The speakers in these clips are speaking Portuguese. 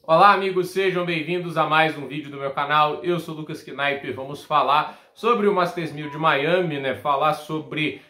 Olá amigos, sejam bem-vindos a mais um vídeo do meu canal. Eu sou Lucas Knipe, vamos falar sobre o Masters 1000 de Miami, né? Falar sobre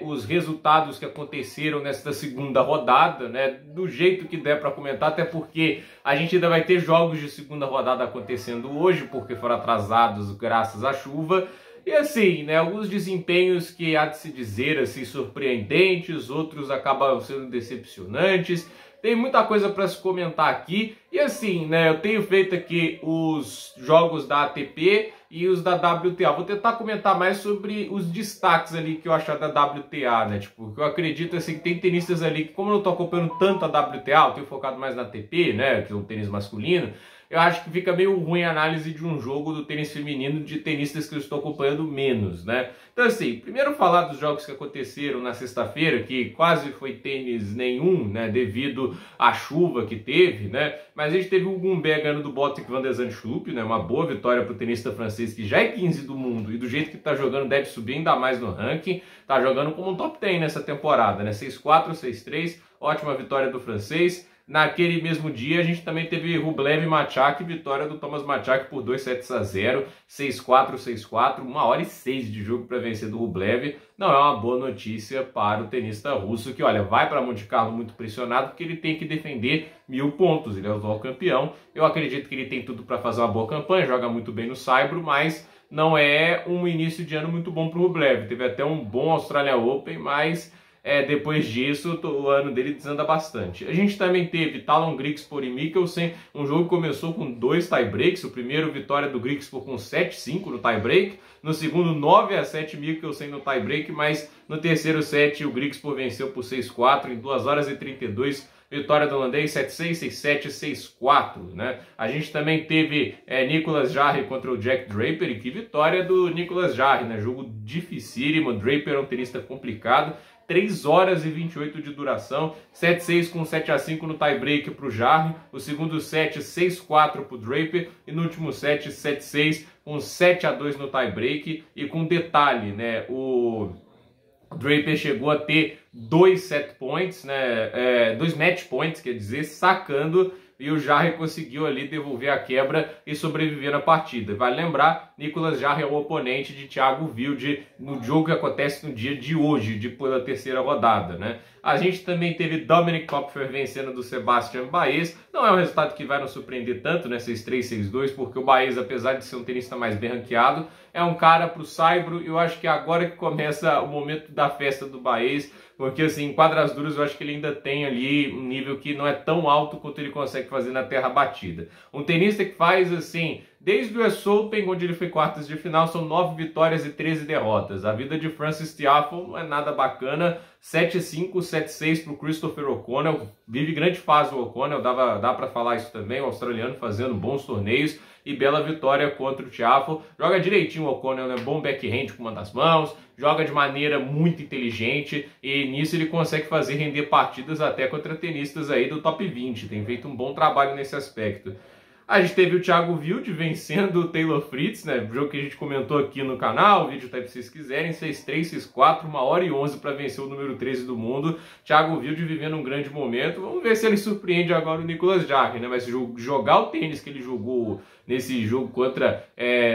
os resultados que aconteceram nesta segunda rodada, né? Do jeito que der para comentar, até porque a gente ainda vai ter jogos de segunda rodada acontecendo hoje, porque foram atrasados graças à chuva. E assim, né, alguns desempenhos que há de se dizer assim, surpreendentes, outros acabam sendo decepcionantes. Tem muita coisa para se comentar aqui. E assim, né, eu tenho feito aqui os jogos da ATP e os da WTA. Vou tentar comentar mais sobre os destaques ali que eu acho da WTA, né? Tipo, eu acredito assim que tem tenistas ali que, como eu não tô acompanhando tanto a WTA, eu tenho focado mais na ATP, né, que é o tênis masculino. Eu acho que fica meio ruim a análise de um jogo do tênis feminino de tenistas que eu estou acompanhando menos, né? Então assim, primeiro falar dos jogos que aconteceram na sexta-feira, que quase foi tênis nenhum, né? Devido à chuva que teve, né? Mas a gente teve o Humbert ganhando do Botic van der Zandschulp, né? Uma boa vitória para o tenista francês, que já é 15 do mundo e do jeito que tá jogando deve subir ainda mais no ranking. Tá jogando como um top 10 nessa temporada, né? 6-4, 6-3, ótima vitória do francês. Naquele mesmo dia, a gente também teve Rublev e Machak, vitória do Thomas Machak por 2-0, 6-4, 6-4, 1h06 de jogo para vencer do Rublev. Não é uma boa notícia para o tenista russo, que, olha, vai para Monte Carlo muito pressionado, porque ele tem que defender 1000 pontos, ele é o atual campeão. Eu acredito que ele tem tudo para fazer uma boa campanha, joga muito bem no Saibro, mas não é um início de ano muito bom para o Rublev. Teve até um bom Australian Open, mas depois disso, o ano dele desanda bastante. A gente também teve Talon Griekspoor e Mikkelsen, um jogo que começou com 2 tiebreaks, o primeiro vitória do Griekspoor com 7-5 no tiebreak, no segundo 9-7 Mikkelsen no tiebreak, mas no terceiro set o Griekspoor venceu por 6-4 em 2h32, vitória do holandês 7-6, 6-7, 6-4, né? A gente também teve Nicolas Jarry contra o Jack Draper, e que vitória do Nicolas Jarry, né? Jogo dificílimo, Draper é um tenista complicado, 3h28 de duração, 7-6 com 7-5 no tie-break para o Jarry, o segundo set 6-4 para o Draper, e no último set 7-6 com 7-2 no tie-break, e com detalhe, né, o Draper chegou a ter 2 set points, né, 2 match points, quer dizer, sacando, e o Jarry conseguiu ali devolver a quebra e sobreviver na partida. Vale lembrar, Nicolas Jarry é o oponente de Thiago Wilde no jogo que acontece no dia de hoje, pela terceira rodada, né? A gente também teve Dominic Kopfer vencendo do Sebastian Baez. Não é um resultado que vai nos surpreender tanto, né? 6-3, 6-2, porque o Baez, apesar de ser um tenista mais bem ranqueado, é um cara pro Saibro. Eu acho que é agora que começa o momento da festa do Baez, porque assim, em quadras duras eu acho que ele ainda tem ali um nível que não é tão alto quanto ele consegue fazer na terra batida. Um tenista que faz assim, desde o US Open, onde ele foi quartas de final, são 9 vitórias e 13 derrotas. A vida de Frances Tiafoe não é nada bacana. 7-5, 7-6 para o Christopher O'Connell. Vive grande fase o O'Connell, dá para falar isso também. O australiano fazendo bons torneios e bela vitória contra o Tiafoe. Joga direitinho o O'Connell, né? Bom backhand com uma das mãos, joga de maneira muito inteligente e nisso ele consegue fazer render partidas até contra tenistas aí do top 20. Tem feito um bom trabalho nesse aspecto. A gente teve o Thiago Wilde vencendo o Taylor Fritz, né? Jogo que a gente comentou aqui no canal, o vídeo tá aí pra vocês quiserem, 6-3, 6-4, 1h11 para vencer o número 13 do mundo. Thiago Wilde vivendo um grande momento. Vamos ver se ele surpreende agora o Nicolas Jarry, né? Mas jogar o tênis que ele jogou nesse jogo contra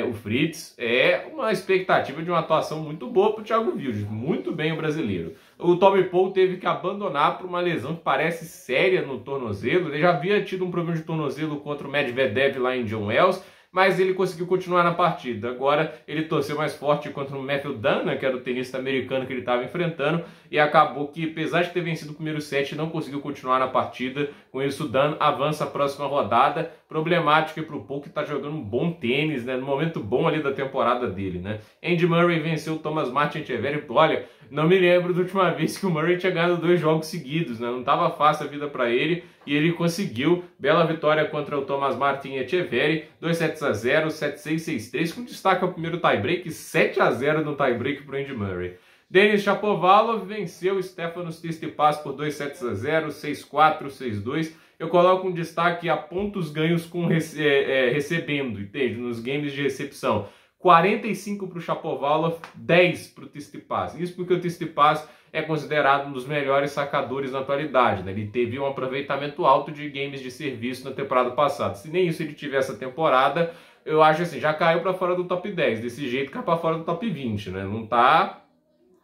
o Fritz é uma expectativa de uma atuação muito boa para o Thiago Wilde, muito bem o brasileiro. O Tommy Paul teve que abandonar por uma lesão que parece séria no tornozelo. Ele já havia tido um problema de tornozelo contra o Medvedev lá em John Wells, mas ele conseguiu continuar na partida. Agora ele torceu mais forte contra o Matthew Dunn, né, que era o tenista americano que ele estava enfrentando, e acabou que, apesar de ter vencido o primeiro set, não conseguiu continuar na partida. Com isso, o Dunn avança a próxima rodada. Problemático para o Paul, que está jogando um bom tênis, né, no momento bom ali da temporada dele, né? Andy Murray venceu o Thomas Martin Etcheverry. Olha, não me lembro da última vez que o Murray tinha ganhado 2 jogos seguidos, né? Não estava fácil a vida para ele e ele conseguiu. Bela vitória contra o Thomas Martin Etcheverry, 2-0, 7-6, 6-3, com destaque ao primeiro tie-break, 7-0 no tie-break para o Andy Murray. Denis Shapovalov venceu Stefanos Tsitsipas por 2-0, 6-4, 6-2. Eu coloco um destaque a pontos ganhos com recebendo, entende? Nos games de recepção. 45 para o Shapovalov, 10 para o Tsitsipas. Isso porque o Tsitsipas é considerado um dos melhores sacadores na atualidade, né? Ele teve um aproveitamento alto de games de serviço na temporada passada. Se nem isso ele tiver essa temporada, eu acho assim, já caiu para fora do top 10. Desse jeito cai para fora do top 20, né? Não tá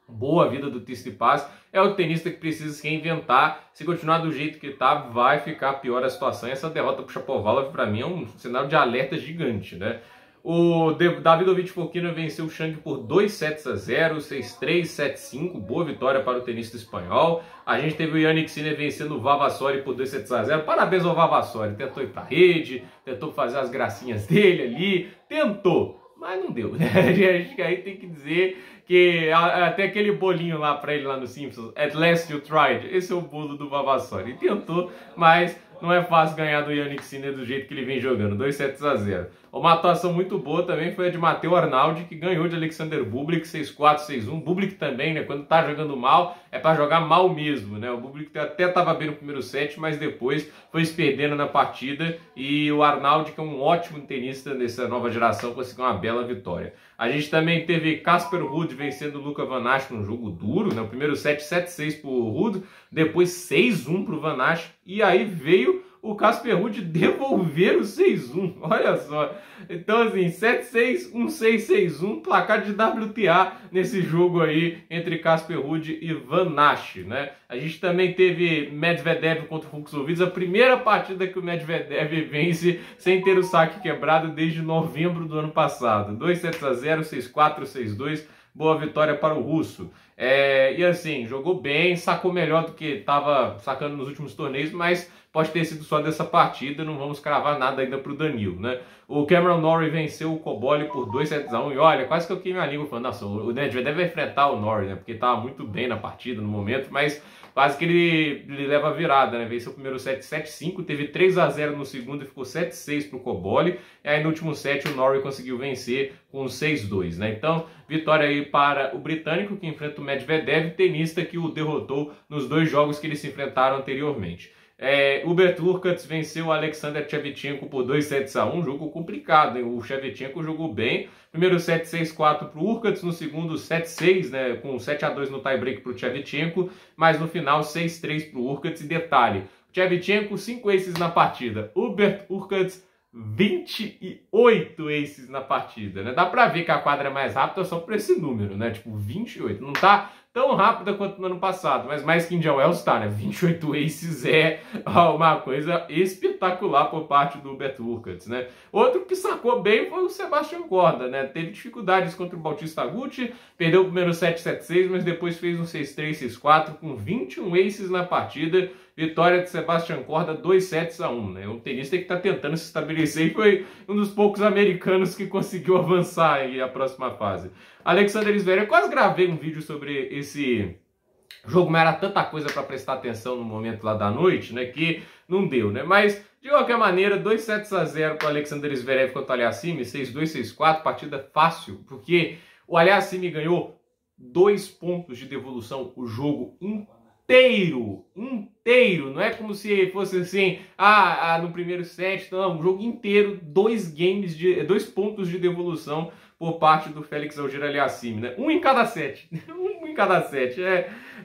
boa a vida do Tsitsipas. É o tenista que precisa se reinventar. Se continuar do jeito que tá, vai ficar pior a situação. Essa derrota pro Shapovalov, para mim, é um sinal de alerta gigante, né? O Davidovich Fokina venceu o Chang por 2-0, 6-3, 7-5. Boa vitória para o tenista espanhol. A gente teve o Jannik Sinner vencendo o Vavassori por 2-0. Parabéns ao Vavassori. Tentou ir para a rede, tentou fazer as gracinhas dele ali. Tentou, mas não deu, né? Acho que aí tem que dizer que até aquele bolinho lá para ele lá no Simpsons, At Last You Tried, esse é o bolo do Vavassori. Ele tentou, mas não é fácil ganhar do Jannik Sinner do jeito que ele vem jogando, 2-0. Uma atuação muito boa também foi a de Matteo Arnaldi, que ganhou de Alexander Bublik, 6-4, 6-1. Bublik também, né, quando tá jogando mal, é para jogar mal mesmo, né? O Bublik até tava bem no primeiro set, mas depois foi se perdendo na partida, e o Arnaldi, que é um ótimo tenista dessa nova geração, conseguiu uma bela vitória. A gente também teve Casper Ruud vencendo o Luca Van Asch num jogo duro, né? O primeiro set 7-6 pro Ruud, depois 6-1 pro Van Asch, e aí veio o Casper Ruud devolver o 6-1, olha só. Então assim, 7-6, 1-6, 6-1, placar de WTA nesse jogo aí entre Casper Ruud e Van Asch, né? A gente também teve Medvedev contra o Fucsovics, a primeira partida que o Medvedev vence sem ter o saque quebrado desde novembro do ano passado. 2-0, 6-4, 6-2, boa vitória para o russo. E assim, jogou bem, sacou melhor do que estava sacando nos últimos torneios, mas pode ter sido só dessa partida, não vamos cravar nada ainda para o Danil, né? O Cameron Norrie venceu o Cobolli por 2-1, e olha, quase que eu queimei a língua falando, nossa, o Medvedev vai enfrentar o Norrie, né? Porque estava muito bem na partida no momento, mas quase que ele leva a virada, né? Venceu o primeiro set 7-5, teve 3-0 no segundo e ficou 7-6 para o Cobolli, e aí no último set o Norrie conseguiu vencer com 6-2, né? Então, vitória aí para o britânico, que enfrenta o Medvedev, tenista que o derrotou nos dois jogos que eles se enfrentaram anteriormente. Hubert Hurkacz venceu o Alexander Shevchenko por 2-1, jogo complicado, hein? O Shevchenko jogou bem, primeiro set 6-4 para o Hurkacz, no segundo 7-6, né, com 7-2 no tie-break para o Shevchenko, mas no final 6-3 para o Hurkacz. E detalhe, Shevchenko 5 aces na partida, Hubert Hurkacz 28 aces na partida, né? Dá pra ver que a quadra é mais rápida só por esse número, né? Tipo, 28. Não tá tão rápida quanto no ano passado, mas mais que Indian Wells tá, né? 28 aces é uma coisa espetacular por parte do Hubert Hurkacz, né? Outro que sacou bem foi o Sebastian Korda, né? Teve dificuldades contra o Bautista Agut, perdeu o primeiro set 7-6, mas depois fez um 6-3, 6-4 com 21 aces na partida. Vitória de Sebastian Korda, 2-1, né? Um tenista que está tentando se estabelecer e foi um dos poucos americanos que conseguiu avançar aí a próxima fase. Alexander Zverev, eu quase gravei um vídeo sobre esse jogo, mas era tanta coisa para prestar atenção no momento lá da noite, né? Que não deu, né? Mas, de qualquer maneira, 2-0 para o Alexander Zverev contra o Aliassime, 6-2, 6-4, partida fácil, porque o Aliassime ganhou 2 pontos de devolução o jogo inteiro, não é como se fosse assim, no primeiro set, não, o jogo inteiro, 2 pontos de devolução por parte do Félix Auger-Aliassime, né? Um em cada set,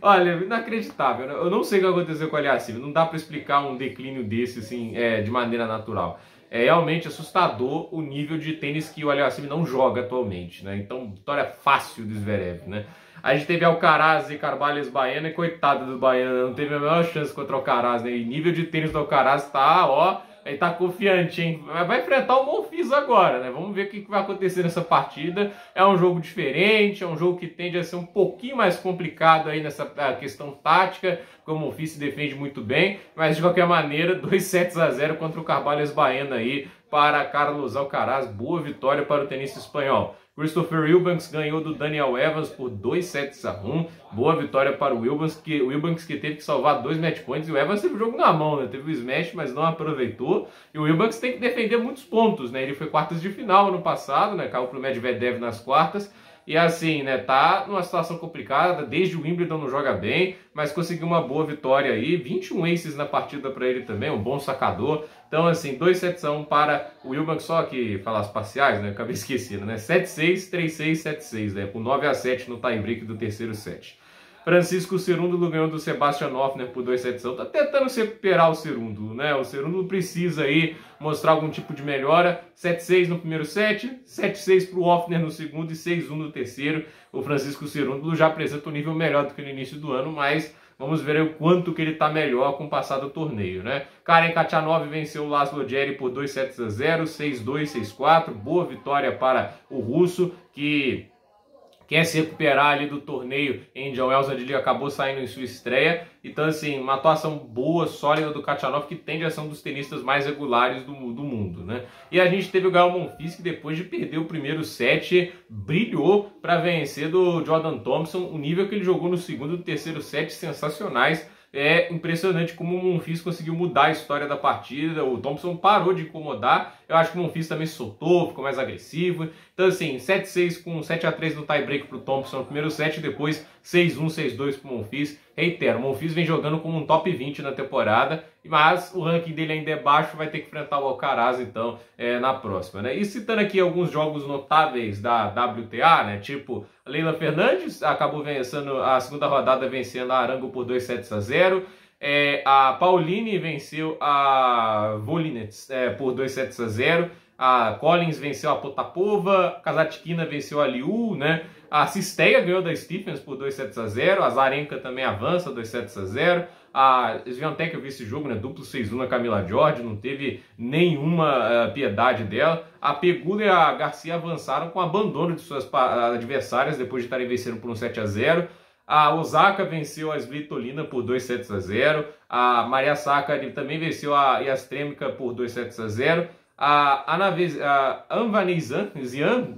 olha, inacreditável, né? Eu não sei o que aconteceu com o Aliassime, não dá para explicar um declínio desse, assim, de maneira natural. É realmente assustador o nível de tênis que o Aliassime não joga atualmente, né? Então, vitória fácil do Zverev, né? A gente teve Alcaraz e Carvalhas Baena, e coitado do Baena, não teve a menor chance contra o Alcaraz, né? E nível de tênis do Alcaraz tá, ele tá confiante, hein? Vai enfrentar o Monfils agora, né? Vamos ver o que vai acontecer nessa partida. É um jogo diferente, é um jogo que tende a ser um pouquinho mais complicado aí nessa questão tática, porque o Monfils se defende muito bem, mas de qualquer maneira, 2-0 contra o Carvalhas Baena aí para Carlos Alcaraz. Boa vitória para o tenista espanhol. Christopher Eubanks ganhou do Daniel Evans por 2-1. Boa vitória para o Eubanks que teve que salvar 2 match points. E o Evans teve o jogo na mão, né? Teve o smash, mas não aproveitou. E o Eubanks tem que defender muitos pontos, né? Ele foi quartas de final ano passado, né? Caiu para o Medvedev nas quartas. E assim, né, tá numa situação complicada, desde o Wimbledon não joga bem, mas conseguiu uma boa vitória aí, 21 aces na partida para ele também, um bom sacador. Então assim, 2-7-1 para o Eubank, só que falar as parciais, né, acabei esquecendo, né, 7-6, 3-6, 7-6, né, com 9-7 no tie-break do terceiro set. Francisco Cerúndulo ganhou do Sebastian Hoffner por 2-7. Tá tentando se recuperar o Cerúndulo, né? O Cerúndulo precisa aí mostrar algum tipo de melhora. 7-6 no primeiro set, 7-6 para o Hoffner no segundo e 6-1 no terceiro. O Francisco Cerúndulo já apresenta um nível melhor do que no início do ano, mas vamos ver o quanto que ele está melhor com o passar do torneio, né? Karen Khachanov venceu o Laszlo Djere por 2-7-0, 6-2, 6-4. Boa vitória para o russo, que quer se recuperar ali do torneio em Indian Wells, onde ele acabou saindo em sua estreia. Então, assim, uma atuação boa, sólida do Khachanov, que tende a ser um dos tenistas mais regulares do mundo, né? E a gente teve o Gael Monfils, que depois de perder o primeiro set, brilhou para vencer do Jordan Thompson. O nível que ele jogou no segundo e terceiro set, sensacionais. É impressionante como o Monfils conseguiu mudar a história da partida. O Thompson parou de incomodar. Eu acho que o Monfils também soltou, ficou mais agressivo. Então assim, 7-6 com 7-3 no tie-break para o Thompson no primeiro set. Depois 6-1, 6-2 para o Monfils. Reitero, o Monfils vem jogando como um top 20 na temporada. Mas o ranking dele ainda é baixo, vai ter que enfrentar o Alcaraz então na próxima, né? E citando aqui alguns jogos notáveis da WTA, né? Tipo, a Leila Fernandes acabou vencendo a segunda rodada, vencendo a Arango por 2-7-0. A Pauline venceu a Volinets por 2-7-0. A Collins venceu a Potapova, a Kasatkina venceu a Liu, né? A Cisteia ganhou da Stephens por 2-7-0. A Zarenka também avança 2-7-0. A Swiatek, eu vi esse jogo, né? Duplo 6-1 na Camila Jorge, não teve nenhuma piedade dela. A Pegula e a Garcia avançaram com abandono de suas adversárias depois de estarem vencendo por um 7-0. A Osaka venceu a Svitolina por 2-7-0. A Maria Sakkari também venceu a Yastremika por 2-7-0. A Anvanezan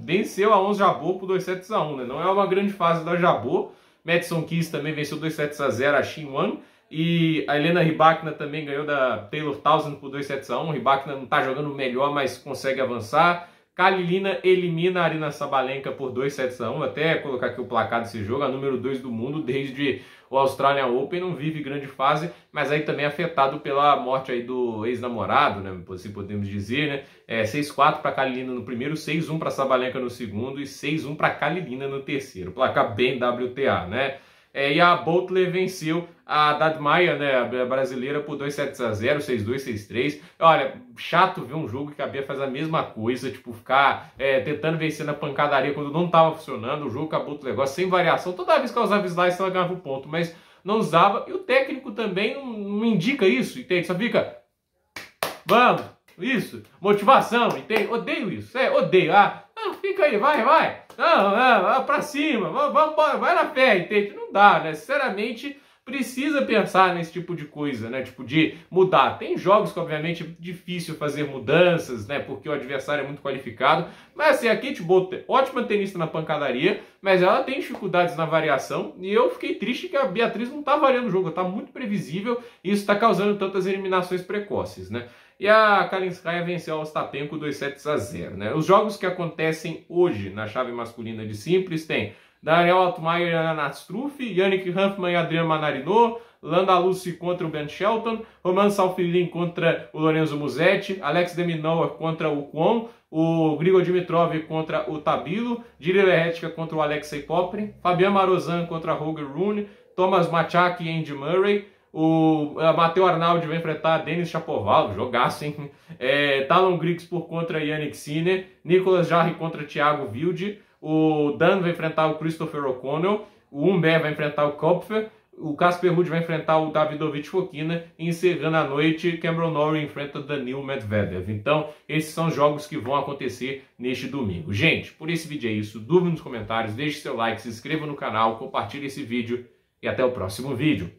venceu a Ons Jabeur por 2-7-1. Né? Não é uma grande fase da Jabeur. Madison Keys também venceu 2-7-0 a Xin Wang. E a Helena Rybakina também ganhou da Taylor Townsend por 2-7-1. Rybakina não está jogando melhor, mas consegue avançar. Kalilina elimina a Aryna Sabalenka por 2-7-1. Até colocar aqui o placar desse jogo. A número 2 do mundo desde o Australian Open. Não vive grande fase, mas aí também afetado pela morte aí do ex-namorado, né? Se podemos dizer, né? 6-4 para Kalilina no primeiro, 6-1 para Sabalenka no segundo e 6-1 para Kalilina no terceiro. Placar bem WTA, né? E a Boutler venceu a Dadmaia, né, a brasileira, por 2-7-0, 6-2, 6-3. Olha, chato ver um jogo que acabia fazendo a mesma coisa, tipo, ficar tentando vencer na pancadaria quando não estava funcionando. O jogo que a Boutler gosta, sem variação. Toda vez que ela usava slice, ela ganhava um ponto, mas não usava. E o técnico também não indica isso, entende? Só fica, vamos, isso, motivação, entende? Odeio isso, odeio. Fica aí, vai. Não, pra cima, vamos, vai na fé, entende? Não dá, né? Sinceramente, precisa pensar nesse tipo de coisa, né? Tipo, de mudar. Tem jogos que, obviamente, é difícil fazer mudanças, né? Porque o adversário é muito qualificado. Mas, assim, a Kate Boutler, ótima tenista na pancadaria, mas ela tem dificuldades na variação. E eu fiquei triste que a Beatriz não tá variando o jogo. Tá muito previsível e isso tá causando tantas eliminações precoces, né? E a Kalinskaya venceu a Ostapenko 2-7-0, né? Os jogos que acontecem hoje na chave masculina de simples tem Daniel Altmaier e Ana Struff, Yannick Hanfmann e Adriano Manarino, Landa Lucy contra o Ben Shelton, Roman Saufilin contra o Lorenzo Musetti, Alex de Minaur contra o Kwon, o Grigor Dimitrov contra o Tabilo, Jiri Lehetka contra o Alexei Poprin, Fabian Marozan contra Holger Rune, Thomas Machak e Andy Murray, o Matteo Arnaldi vai enfrentar Denis Shapovalov, jogaço, hein? Talon Griggs por contra Yannick Sinner, Nicolas Jarry contra Thiago Wilde, o Dan vai enfrentar o Christopher O'Connell, o Humbert vai enfrentar o Kopfer, o Casper Ruud vai enfrentar o Davidovich Fokina e encerrando a noite, Cameron Norrie enfrenta Daniil Medvedev. Então, esses são os jogos que vão acontecer neste domingo. Gente, por esse vídeo é isso. Dúvida nos comentários, deixe seu like, se inscreva no canal, compartilhe esse vídeo e até o próximo vídeo.